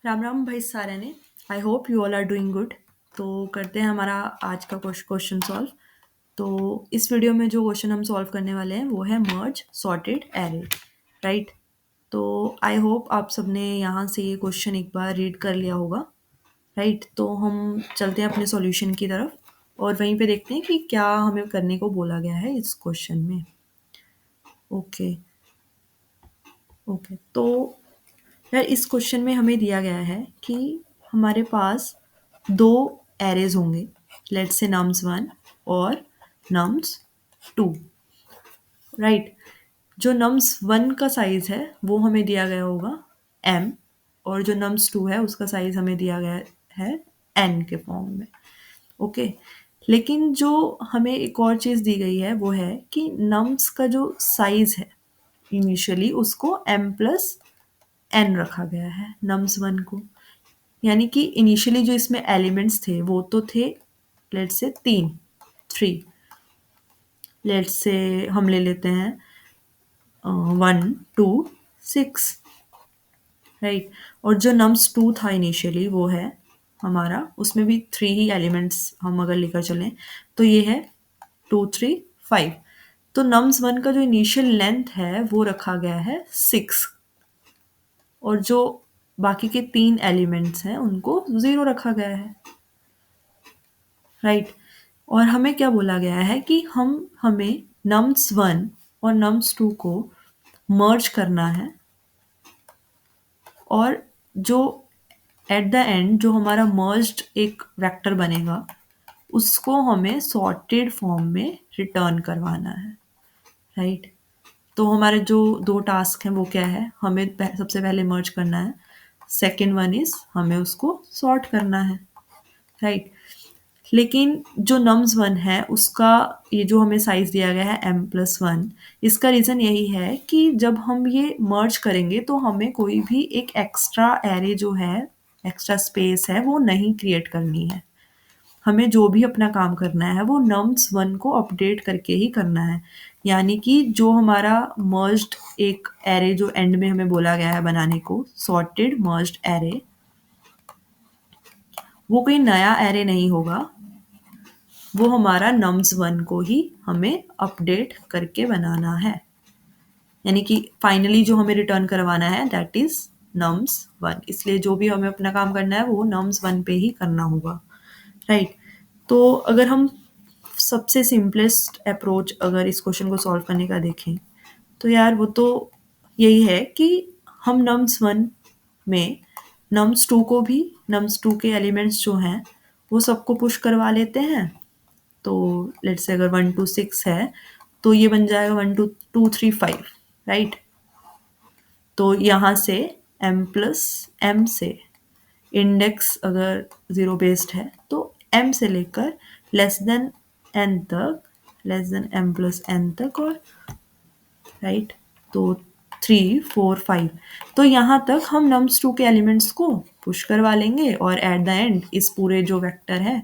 राम राम भाई सारे ने। I hope you all are doing good. तो करते हैं हमारा आज का क्वेश्चन सॉल्व। तो इस वीडियो में जो क्वेश्चन हम सॉल्व करने वाले हैं वो है मर्ज सॉर्टेड एरे, राइट। तो आई होप आप सबने यहाँ से ये क्वेश्चन एक बार रीड कर लिया होगा, राइट। तो हम चलते हैं अपने सॉल्यूशन की तरफ और वहीं पे देखते हैं कि क्या हमें करने को बोला गया है इस क्वेश्चन में। Okay okay. तो यार इस क्वेश्चन में हमें दिया गया है कि हमारे पास दो एरेज होंगे, लेट्स से नम्स 1 और नम्स 2, राइट। जो नम्स 1 का साइज है वो हमें दिया गया होगा m, और जो नम्स 2 है उसका साइज हमें दिया गया है n के फॉर्म में। ओके। लेकिन जो हमें एक और चीज़ दी गई है वो है कि नम्स का जो साइज है इनिशियली उसको m प्लस n रखा गया है नम्स 1 को। यानी कि इनिशियली जो इसमें एलिमेंट्स थे वो तो थे लेट्स से 3, लेट्स से हम ले लेते हैं 1 2 6, राइट। और जो नम्स 2 था इनिशियली वो है हमारा, उसमें भी 3 ही एलिमेंट्स हम अगर लेकर चलें तो ये है 2 3 5। तो नम्स 1 का जो इनिशियल लेंथ है वो रखा गया है 6, और जो बाकी के 3 एलिमेंट्स हैं उनको 0 रखा गया है, राइट। और हमें क्या बोला गया है कि हमें नम्स 1 और नम्स 2 को मर्ज करना है, और जो एट द एंड जो हमारा मर्ज्ड एक वेक्टर बनेगा उसको हमें सॉर्टेड फॉर्म में रिटर्न करवाना है, राइट। तो हमारे जो दो टास्क हैं वो क्या है, हमें सबसे पहले मर्ज करना है, सेकेंड वन इज हमें उसको सॉर्ट करना है, राइट। लेकिन जो नम्स 1 है उसका ये जो हमें साइज दिया गया है m+1, इसका रीज़न यही है कि जब हम ये मर्ज करेंगे तो हमें कोई भी एक एक्स्ट्रा एरे जो है, एक्स्ट्रा स्पेस है वो नहीं क्रिएट करनी है। हमें जो भी अपना काम करना है वो नम्स 1 को अपडेट करके ही करना है। यानी कि जो हमारा मर्ज्ड एक एरे जो एंड में हमें बोला गया है बनाने को, सॉर्टेड मर्ज्ड एरे, वो कोई नया एरे नहीं होगा, वो हमारा नम्स 1 को ही हमें अपडेट करके बनाना है। यानी कि फाइनली जो हमें रिटर्न करवाना है दैट इज नम्स 1। इसलिए जो भी हमें अपना काम करना है वो नम्स 1 पे ही करना होगा, राइट। तो अगर हम सबसे सिंपलेस्ट अप्रोच अगर इस क्वेश्चन को सॉल्व करने का देखें तो यार वो तो यही है कि हम नम्स 1 में नम्स 2 को भी, नम्स 2 के एलिमेंट्स जो हैं वो सबको पुश करवा लेते हैं। तो लेट्स से अगर 1 2 6 है तो ये बन जाएगा 1 2 2 3 5, राइट। तो यहाँ से m+m से इंडेक्स अगर 0 बेस्ड है तो m से लेकर लेस देन n तक, लेस देन m+n तक, और राइट। तो 3 4 5, तो यहाँ तक हम नम्स 2 के एलिमेंट्स को पुश करवा लेंगे और एट द एंड इस पूरे जो वेक्टर है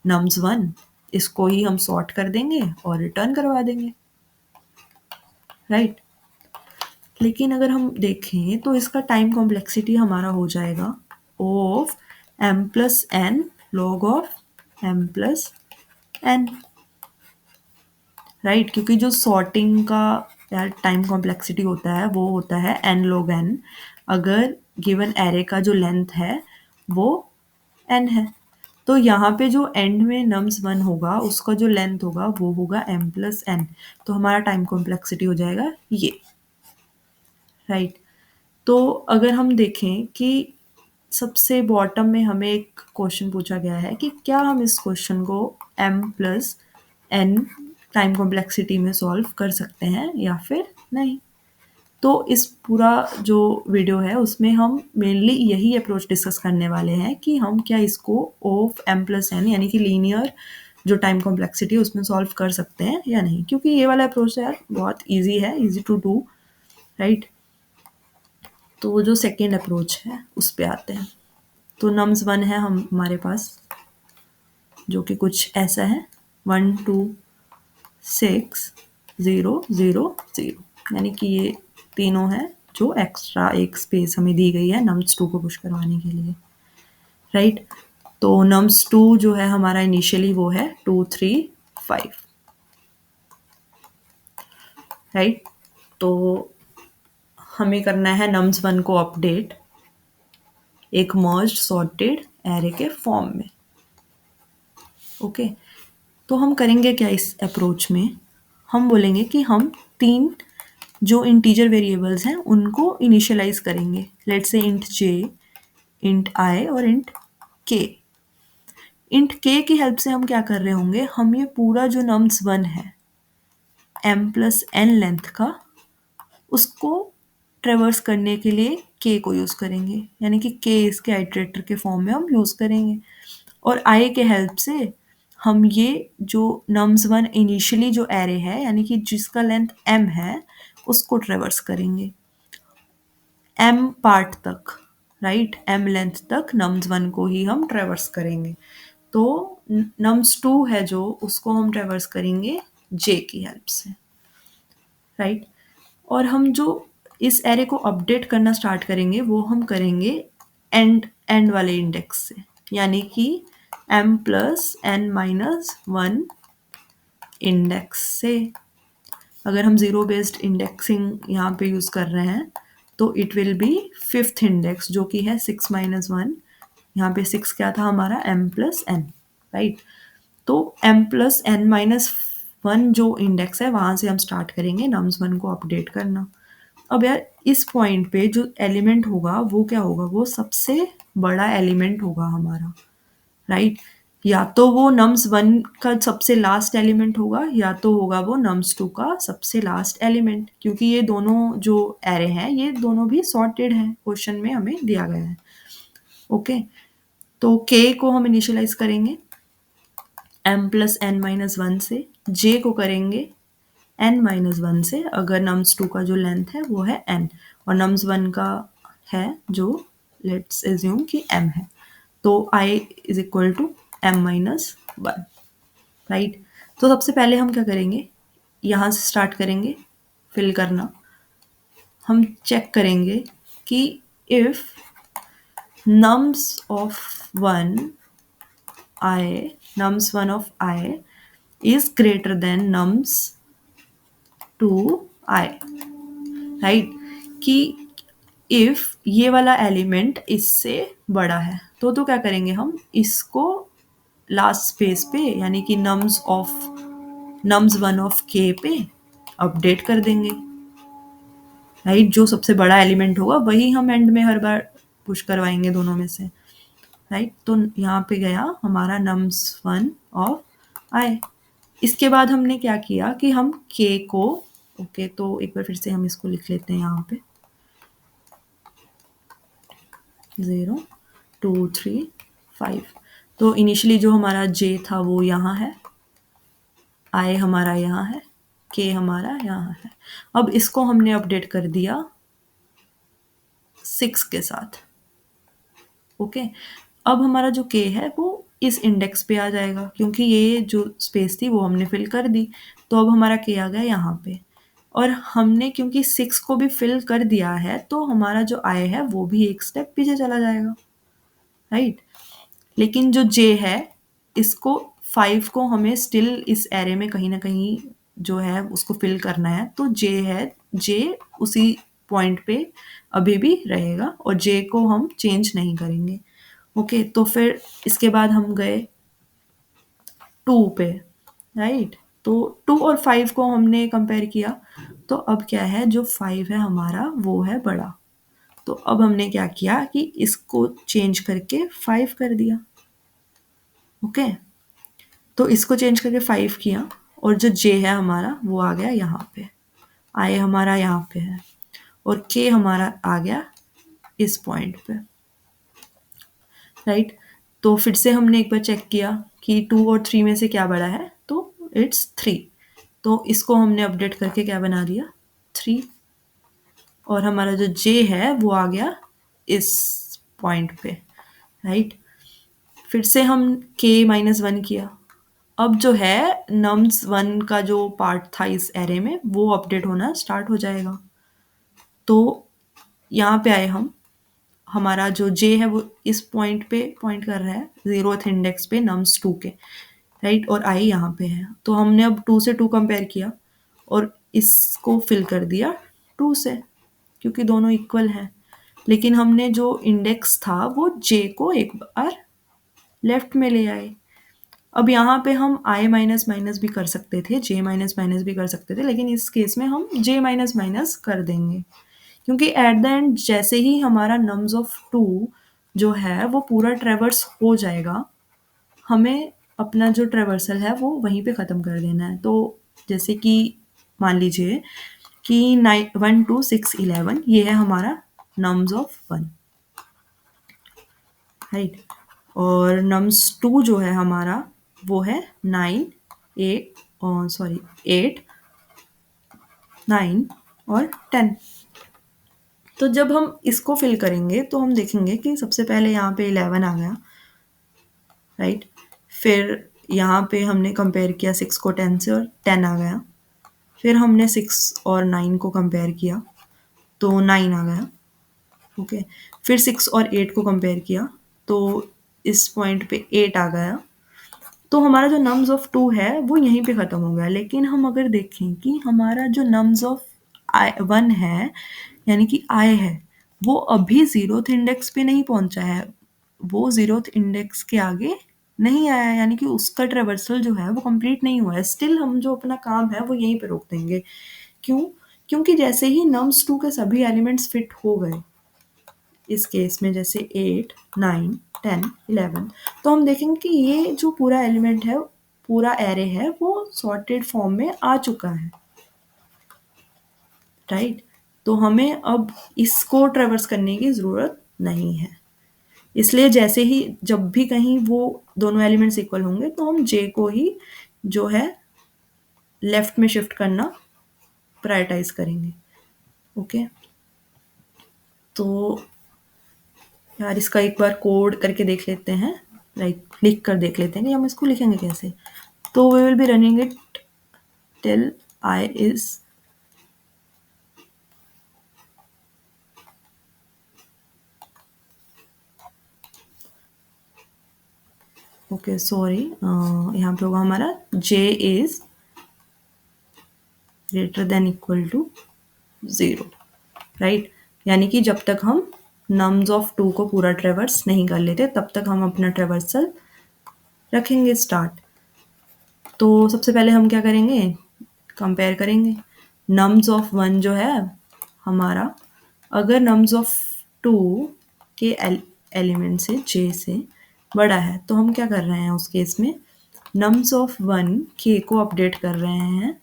नम्स 1 इसको ही हम सॉर्ट कर देंगे और रिटर्न करवा देंगे, राइट। लेकिन अगर हम देखें तो इसका टाइम कॉम्प्लेक्सिटी हमारा हो जाएगा of m+n log of m+n, right. क्योंकि जो सॉर्टिंग का यार टाइम कॉम्प्लेक्सिटी होता है वो होता है n log n, अगर गिवन एरे का जो लेंथ है वो n है। तो यहाँ पे जो एंड में नम्स 1 होगा उसका जो लेंथ होगा वो होगा m+n। तो हमारा टाइम कॉम्प्लेक्सिटी हो जाएगा ये, राइट। तो अगर हम देखें कि सबसे बॉटम में हमें एक क्वेश्चन पूछा गया है कि क्या हम इस क्वेश्चन को m+n टाइम कॉम्प्लेक्सिटी में सॉल्व कर सकते हैं या फिर नहीं। तो इस पूरा जो वीडियो है उसमें हम मेनली यही अप्रोच डिस्कस करने वाले हैं कि हम क्या इसको ऑफ m+n यानी कि लीनियर जो टाइम कॉम्प्लेक्सिटी है उसमें सॉल्व कर सकते हैं या नहीं। क्योंकि ये वाला अप्रोच यार बहुत ईजी है, ईजी टू डू, राइट। तो वो जो सेकेंड अप्रोच है उस पे आते हैं। तो नम्स 1 है हमारे पास जो कि कुछ ऐसा है 1 2 6 0 0 0, यानी कि ये तीनों है जो एक्स्ट्रा एक स्पेस हमें दी गई है nums2 को पुश करवाने के लिए, राइट। तो nums2 जो है हमारा इनिशियली वो है 2 3 5, राइट। तो हमें करना है nums1 को अपडेट एक मर्ज्ड सॉर्टेड एरे के फॉर्म में, ओके। तो हम करेंगे क्या इस अप्रोच में, हम बोलेंगे कि हम 3 जो इंटीजर वेरिएबल्स हैं उनको इनिशियलाइज करेंगे, let's say int j, int i और इंट k। इंट k की हेल्प से हम क्या कर रहे होंगे, हम ये पूरा जो nums1 है m+n लेंथ का, उसको ट्रेवर्स करने के लिए k को यूज़ करेंगे, यानी कि k इसके आइटरेटर के फॉर्म में हम यूज़ करेंगे। और i के हेल्प से हम ये जो nums1 इनिशियली जो एरे है यानी कि जिसका लेंथ m है उसको ट्रेवर्स करेंगे m पार्ट तक, राइट। m लेंथ तक nums1 को ही हम ट्रेवर्स करेंगे। तो nums2 है जो उसको हम ट्रेवर्स करेंगे j की हेल्प से, राइट। और हम जो इस एरे को अपडेट करना स्टार्ट करेंगे वो हम करेंगे एंड वाले इंडेक्स से, यानी कि m+n-1 इंडेक्स से। अगर हम ज़ीरो बेस्ड इंडेक्सिंग यहाँ पे यूज़ कर रहे हैं तो it will be 5th index जो कि है 6-1। यहाँ पे 6 क्या था हमारा m+n, राइट। तो m+n-1 जो इंडेक्स है वहाँ से हम स्टार्ट करेंगे nums1 को अपडेट करना। अब यार इस पॉइंट पे जो एलिमेंट होगा वो क्या होगा, वो सबसे बड़ा एलिमेंट होगा हमारा, राइट। या तो वो nums1 का सबसे लास्ट एलिमेंट होगा या तो होगा वो nums2 का सबसे लास्ट एलिमेंट, क्योंकि ये दोनों जो एरे हैं ये दोनों भी सॉर्टेड हैं, क्वेश्चन में हमें दिया गया है, ओके। तो k को हम इनिशियलाइज करेंगे m+n-1 से, j को करेंगे n-1 से अगर nums2 का जो लेंथ है वो है n और nums1 का है जो लेट्स एज्यूम कि m है, तो i is equal to m-1, right. तो सबसे पहले हम क्या करेंगे, यहाँ से स्टार्ट करेंगे फिल करना। हम चेक करेंगे कि if nums1 of i is greater than nums2 i, right. कि इफ ये वाला एलिमेंट इससे बड़ा है तो क्या करेंगे, हम इसको लास्ट स्पेस पे यानी कि nums1 of k पे अपडेट कर देंगे, राइट। जो सबसे बड़ा एलिमेंट होगा वही हम एंड में हर बार पुश करवाएंगे दोनों में से, राइट। तो यहाँ पे गया हमारा nums1 of i। इसके बाद हमने क्या किया कि हम k को, ओके, तो एक बार फिर से हम इसको लिख लेते हैं यहाँ पे 0 2 3 5। तो इनिशियली जो हमारा j था वो यहाँ है, i हमारा यहाँ है, k हमारा यहाँ है। अब इसको हमने अपडेट कर दिया 6 के साथ, ओके। अब हमारा जो k है वो इस इंडेक्स पे आ जाएगा क्योंकि ये जो स्पेस थी वो हमने फिल कर दी, तो अब हमारा k आ गया यहाँ पे। और हमने क्योंकि 6 को भी फिल कर दिया है तो हमारा जो i है वो भी एक स्टेप पीछे चला जाएगा, राइट। लेकिन जो j है इसको 5 को हमें स्टिल इस एरे में कहीं ना कहीं जो है उसको फिल करना है, तो j उसी पॉइंट पे अभी भी रहेगा और j को हम चेंज नहीं करेंगे, ओके। तो फिर इसके बाद हम गए 2 पे, राइट। तो 2 और 5 को हमने कंपेयर किया, तो अब क्या है, जो 5 है हमारा वो है बड़ा, तो अब हमने क्या किया कि इसको चेंज करके 5 कर दिया, ओके। तो इसको चेंज करके 5 किया और जो j है हमारा वो आ गया यहाँ पे, i हमारा यहाँ पे है और k हमारा आ गया इस पॉइंट पे, राइट। तो फिर से हमने एक बार चेक किया कि 2 और 3 में से क्या बड़ा है, तो इट्स 3। तो इसको हमने अपडेट करके क्या बना दिया 3 और हमारा जो j है वो आ गया इस पॉइंट पे, राइट। फिर से हम k-1 किया, अब जो है nums1 का जो पार्ट था इस एरे में वो अपडेट होना स्टार्ट हो जाएगा। तो यहाँ पे आए हम, हमारा जो जे है वो इस पॉइंट पे पॉइंट कर रहा है 0th इंडेक्स पे नम्स 2 के, राइट, और आई यहाँ पे है। तो हमने अब 2 से 2 कंपेयर किया और इसको फिल कर दिया 2 से, क्योंकि दोनों इक्वल हैं। लेकिन हमने जो इंडेक्स था वो जे को एक बार लेफ्ट में ले आए। अब यहाँ पे हम आई माइनस माइनस भी कर सकते थे, जे माइनस माइनस भी कर सकते थे, लेकिन इस केस में हम जे माइनस माइनस कर देंगे, क्योंकि एट द एंड जैसे ही हमारा नम्स ऑफ 2 जो है वो पूरा ट्रेवर्स हो जाएगा, हमें अपना जो ट्रेवर्सल है वो वहीं पे ख़त्म कर देना है। तो जैसे कि मान लीजिए कि 1 2 6 11 ये है हमारा नम्स ऑफ 1, राइट, और नम्स 2 जो है हमारा वो है 9 8 सॉरी 8 9 और 10। तो जब हम इसको फिल करेंगे तो हम देखेंगे कि सबसे पहले यहाँ पे 11 आ गया, राइट, फिर यहाँ पे हमने कंपेयर किया 6 को 10 से और 10 आ गया, फिर हमने 6 और 9 को कंपेयर किया तो 9 आ गया, ओके, फिर 6 और 8 को कंपेयर किया तो इस पॉइंट पे 8 आ गया। तो हमारा जो नम्स ऑफ 2 है वो यहीं पे ख़त्म हो गया। लेकिन हम अगर देखें कि हमारा जो नम्स ऑफ 1 है, यानी कि आई है, वो अभी 0th इंडेक्स पे नहीं पहुंचा है, वो 0th इंडेक्स के आगे नहीं आया है, यानी कि उसका ट्रेवर्सल जो है वो कंप्लीट नहीं हुआ है। स्टिल हम जो अपना काम है वो यहीं पे रोक देंगे। क्यों? क्योंकि जैसे ही नम्स 2 के सभी एलिमेंट्स फिट हो गए, इस केस में जैसे 8 9 10 11, तो हम देखेंगे कि ये जो पूरा एलिमेंट है, पूरा एरे है, वो सॉर्टेड फॉर्म में आ चुका है, राइट। तो हमें अब इसको ट्रेवर्स करने की ज़रूरत नहीं है। इसलिए जैसे ही जब भी कहीं वो दोनों एलिमेंट्स इक्वल होंगे तो हम जे को ही जो है लेफ्ट में शिफ्ट करना प्रायोरिटाइज करेंगे, ओके। तो यार इसका एक बार कोड करके देख लेते हैं, लाइक लिख कर देख लेते हैं कि हम इसको लिखेंगे कैसे। तो we will be running it till I is okay sorry, यहाँ पे होगा हमारा J is greater than equal to 0, right. यानी कि जब तक हम नम्स ऑफ 2 को पूरा ट्रेवर्स नहीं कर लेते तब तक हम अपना ट्रेवर्सल रखेंगे स्टार्ट। तो सबसे पहले हम क्या करेंगे, कंपेयर करेंगे। नम्स ऑफ 1 जो है हमारा, अगर नम्स ऑफ 2 के एलिमेंट से जे से बड़ा है तो हम क्या कर रहे हैं उस केस में, नम्स ऑफ 1 के को अपडेट कर रहे हैं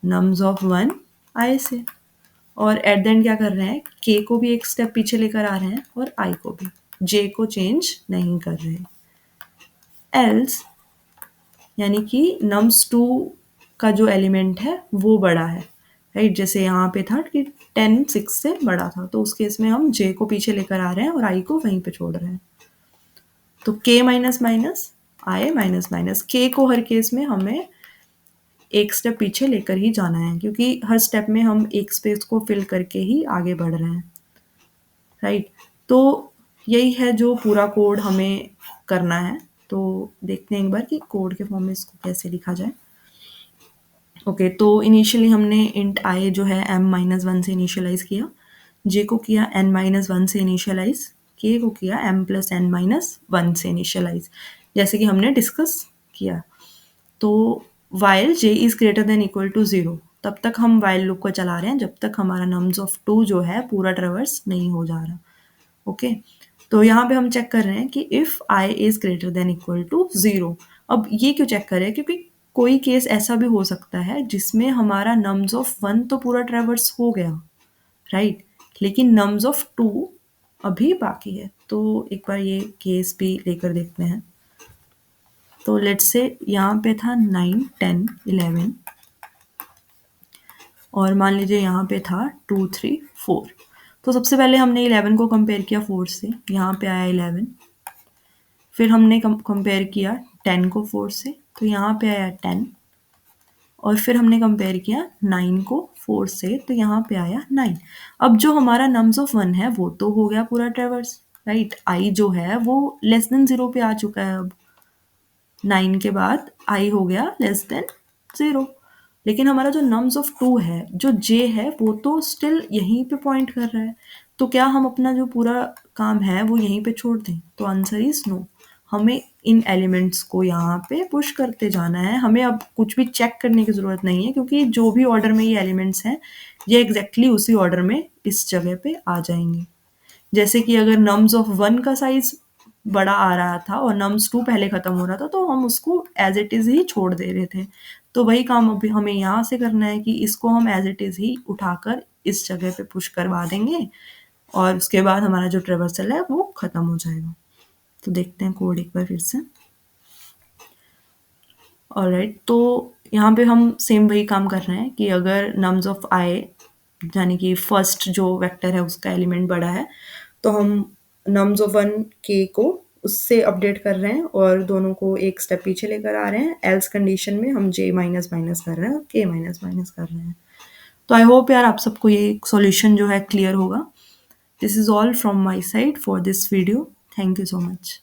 नम्स ऑफ 1 आई से, और एट द एंड क्या कर रहे हैं, के को भी एक स्टेप पीछे लेकर आ रहे हैं और आई को भी, जे को चेंज नहीं कर रहे। एल्स यानी कि नम्स 2 का जो एलिमेंट है वो बड़ा है, राइट। जैसे यहाँ पे था कि 10 6 से बड़ा था, तो उस केस में हम जे को पीछे लेकर आ रहे हैं और आई को वहीं पे छोड़ रहे हैं। तो के माइनस माइनस आई माइनस माइनस, के को हर केस में हमें एक स्टेप पीछे लेकर ही जाना है, क्योंकि हर स्टेप में हम एक स्पेस को फिल करके ही आगे बढ़ रहे हैं, राइट। तो यही है जो पूरा कोड हमें करना है। तो देखते हैं एक बार कि कोड के फॉर्म में इसको कैसे लिखा जाए। ओके, तो इनिशियली हमने इंट आई जो है m माइनस 1 से इनिशियलाइज किया, जे को किया n माइनस 1 से इनिशियलाइज, के को किया m प्लस n माइनस 1 से इनिशियलाइज, जैसे कि हमने डिस्कस किया। तो while j is greater than equal to 0, तब तक हम वाइल लूप को चला रहे हैं जब तक हमारा नम्स ऑफ 2 जो है पूरा ट्रेवर्स नहीं हो जा रहा, ओके। तो यहाँ पे हम चेक कर रहे हैं कि if I is greater than equal to 0। अब ये क्यों चेक कर रहे हैं, क्योंकि कोई केस ऐसा भी हो सकता है जिसमें हमारा नम्स ऑफ 1 तो पूरा ट्रेवर्स हो गया, राइट, लेकिन नम्स ऑफ 2 अभी बाकी है। तो एक बार ये केस भी लेकर देखते हैं। तो लेट्स से यहाँ पे था 9 10 11 और मान लीजिए यहाँ पे था 2 3 4। तो सबसे पहले हमने 11 को कंपेयर किया 4 से, यहाँ पे आया 11। फिर हमने कंपेयर किया 10 को 4 से, तो यहाँ पे आया 10। और फिर हमने कंपेयर किया 9 को 4 से, तो यहाँ पे आया 9। अब जो हमारा नम्स ऑफ 1 है वो तो हो गया पूरा ट्रेवर्स, राइट। आई जो है वो लेस देन 0 पे आ चुका है अब। 9 के बाद आई हो गया लेस देन 0। लेकिन हमारा जो नम्स ऑफ 2 है, जो जे है, वो तो स्टिल यहीं पे पॉइंट कर रहा है। तो क्या हम अपना जो पूरा काम है वो यहीं पे छोड़ दें? तो आंसर इज नो। हमें इन एलिमेंट्स को यहाँ पे पुश करते जाना है। हमें अब कुछ भी चेक करने की ज़रूरत नहीं है, क्योंकि जो भी ऑर्डर में ये एलिमेंट्स हैं ये एग्जैक्टली उसी ऑर्डर में इस जगह पे आ जाएंगे। जैसे कि अगर नम्स ऑफ 1 का साइज बड़ा आ रहा था और नम्स 2 पहले खत्म हो रहा था, तो हम उसको एज इट इज़ ही छोड़ दे रहे थे। तो वही काम अभी हमें यहाँ से करना है कि इसको हम एज इट इज़ ही उठाकर इस जगह पे पुश करवा देंगे और उसके बाद हमारा जो ट्रेवर्सल है वो खत्म हो जाएगा। तो देखते हैं कोड एक बार फिर से। ऑलराइट, तो यहाँ पे हम सेम वही काम कर रहे हैं कि अगर नम्स ऑफ आई, यानी कि फर्स्ट जो वेक्टर है उसका एलिमेंट बड़ा है, तो हम नम्स ऑफ 1 के को उससे अपडेट कर रहे हैं और दोनों को एक स्टेप पीछे लेकर आ रहे हैं। एल्स कंडीशन में हम जे माइनस माइनस कर रहे हैं और के माइनस माइनस कर रहे हैं। तो आई होप यार आप सबको ये सॉल्यूशन जो है क्लियर होगा। This is all from my side for this video. Thank you so much.